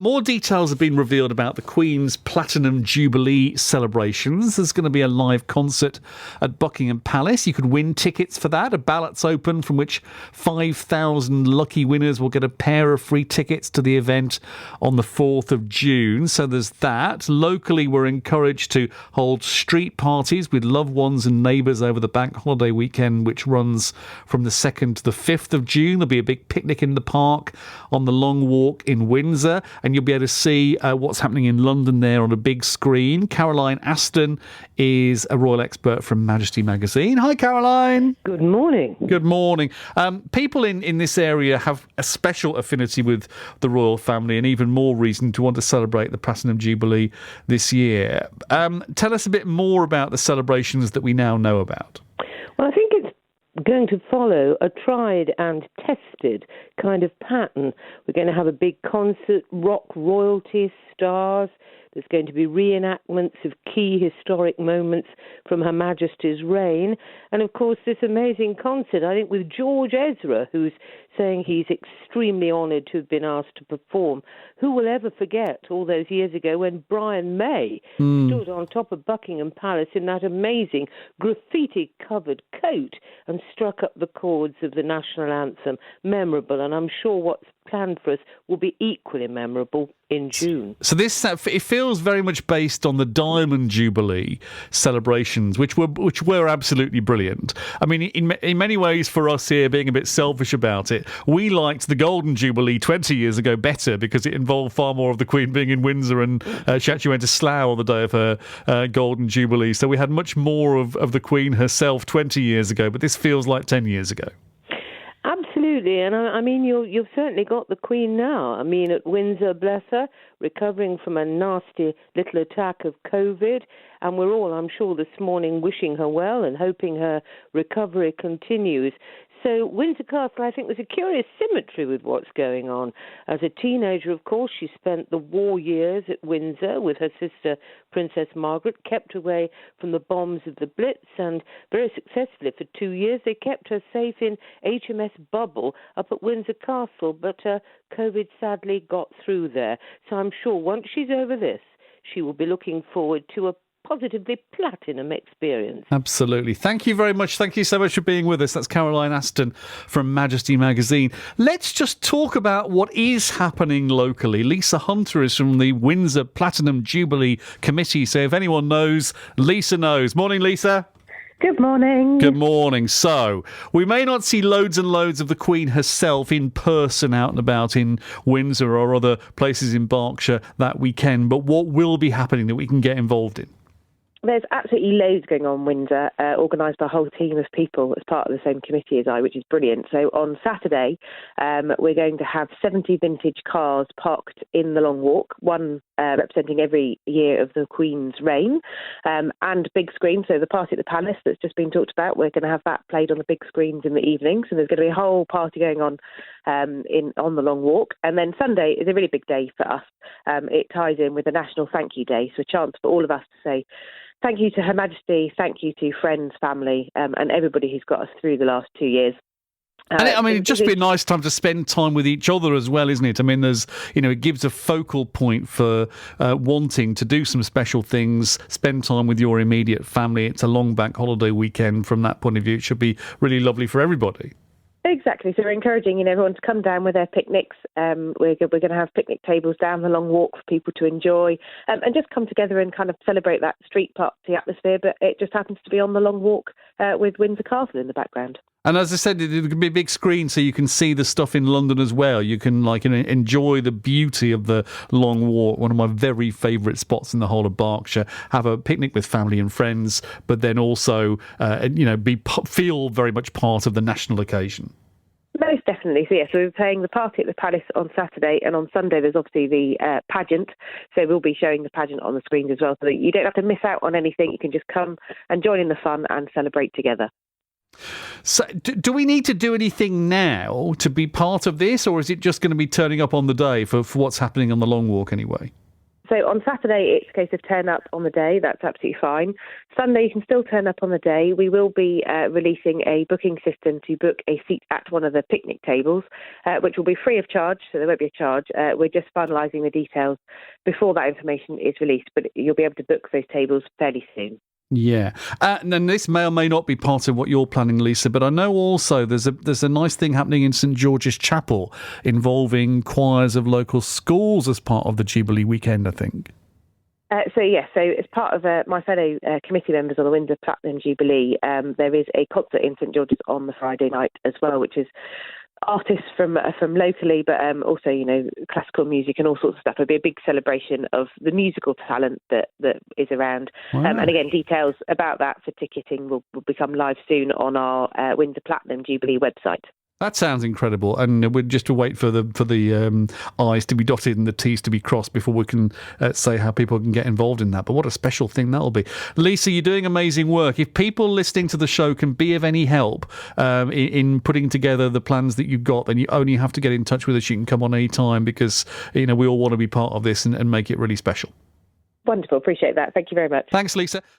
More details have been revealed about the Queen's Platinum Jubilee celebrations. There's going to be a live concert at Buckingham Palace. You could win tickets for that. A ballot's open from which 5,000 lucky winners will get a pair of free tickets to the event on the 4th of June. So there's that. Locally, we're encouraged to hold street parties with loved ones and neighbours over the bank holiday weekend, which runs from the 2nd to the 5th of June. There'll be a big picnic in the park on the Long Walk in Windsor. And you'll be able to see what's happening in London there on a big screen. Caroline Aston is a royal expert from Majesty magazine. Hi, Caroline. Good morning. Good morning. People in this area have a special affinity with the royal family and even more reason to want to celebrate the Platinum Jubilee this year. Tell us a bit more about the celebrations that we now know about. Well, I think it's going to follow a tried and tested kind of pattern. We're going to have a big concert, rock royalty, stars. There's going to be reenactments of key historic moments from Her Majesty's reign. And, of course, this amazing concert, I think, with George Ezra, who's saying he's extremely honoured to have been asked to perform. Who will ever forget all those years ago when Brian May stood on top of Buckingham Palace in that amazing graffiti-covered coat and struck up the chords of the national anthem. Memorable, and I'm sure what's planned for us will be equally memorable in June. So this it feels very much based on the Diamond Jubilee celebrations, which were absolutely brilliant. I mean, in many ways, for us here, being a bit selfish about it, we liked the Golden Jubilee 20 years ago better because it involved far more of the Queen being in Windsor, and she actually went to Slough on the day of her Golden Jubilee. So we had much more of the Queen herself 20 years ago, but this feels like 10 years ago. Absolutely, and I mean, you've certainly got the Queen now. I mean, at Windsor, bless her, recovering from a nasty little attack of COVID, and we're all, I'm sure, this morning wishing her well and hoping her recovery continues. So Windsor Castle, I think, there's a curious symmetry with what's going on. As a teenager, of course, she spent the war years at Windsor with her sister, Princess Margaret, kept away from the bombs of the Blitz, and very successfully for 2 years they kept her safe in HMS Bubble up at Windsor Castle, but COVID sadly got through there. So I'm sure once she's over this, she will be looking forward to a positively platinum experience. Absolutely. Thank you very much. Thank you so much for being with us. That's Caroline Aston from Majesty magazine. Let's just talk about what is happening locally. Lisa Hunter is from the Windsor Platinum Jubilee Committee. So if anyone knows, Lisa knows. Morning, Lisa. Good morning. Good morning. So, we may not see loads and loads of the Queen herself in person out and about in Windsor or other places in Berkshire that weekend, but what will be happening that we can get involved in? There's absolutely loads going on in Windsor, organised by a whole team of people as part of the same committee as I, which is brilliant. So on Saturday, we're going to have 70 vintage cars parked in the Long Walk, one representing every year of the Queen's reign, and big screen. So the party at the Palace that's just been talked about, we're going to have that played on the big screens in the evening. So there's going to be a whole party going on on the Long Walk. And then Sunday is a really big day for us. It ties in with the National Thank You Day, so a chance for all of us to say thank you to Her Majesty, thank you to friends, family, and everybody who's got us through the last 2 years. It'd just be a nice time to spend time with each other as well, isn't it? I mean, it gives a focal point for wanting to do some special things, spend time with your immediate family. It's a long bank holiday weekend. From that point of view, it should be really lovely for everybody. Exactly. So we're encouraging everyone to come down with their picnics. We're going to have picnic tables down the Long Walk for people to enjoy, and just come together and kind of celebrate that street party atmosphere. But it just happens to be on the Long Walk with Windsor Castle in the background. And as I said, it can be a big screen, so you can see the stuff in London as well. You can enjoy the beauty of the Long Walk, one of my very favourite spots in the whole of Berkshire. Have a picnic with family and friends, but then also, feel very much part of the national occasion. Most definitely. So, so we're playing the party at the Palace on Saturday, and on Sunday there's obviously the pageant. So we'll be showing the pageant on the screens as well, so that you don't have to miss out on anything. You can just come and join in the fun and celebrate together. So, do we need to do anything now to be part of this, or is it just going to be turning up on the day for what's happening on the Long Walk anyway? So on Saturday, it's a case of turn up on the day. That's absolutely fine. Sunday, you can still turn up on the day. We will be releasing a booking system to book a seat at one of the picnic tables, which will be free of charge, so there won't be a charge. We're just finalising the details before that information is released, but you'll be able to book those tables fairly soon. Yeah, and this may or may not be part of what you're planning, Lisa, but I know also there's a nice thing happening in St George's Chapel involving choirs of local schools as part of the Jubilee weekend, I think. So as part of my fellow committee members on the Windsor Platinum Jubilee, there is a concert in St George's on the Friday night as well, which is artists from locally, but also, classical music and all sorts of stuff. It'll be a big celebration of the musical talent that is around. Wow. And again, details about that for ticketing will become live soon on our Windsor Platinum Jubilee website. That sounds incredible, and we're just to wait for the I's to be dotted and the T's to be crossed before we can say how people can get involved in that. But what a special thing that'll be. Lisa, you're doing amazing work. If people listening to the show can be of any help in putting together the plans that you've got, then you only have to get in touch with us. You can come on any time because we all want to be part of this and make it really special. Wonderful. Appreciate that. Thank you very much. Thanks, Lisa.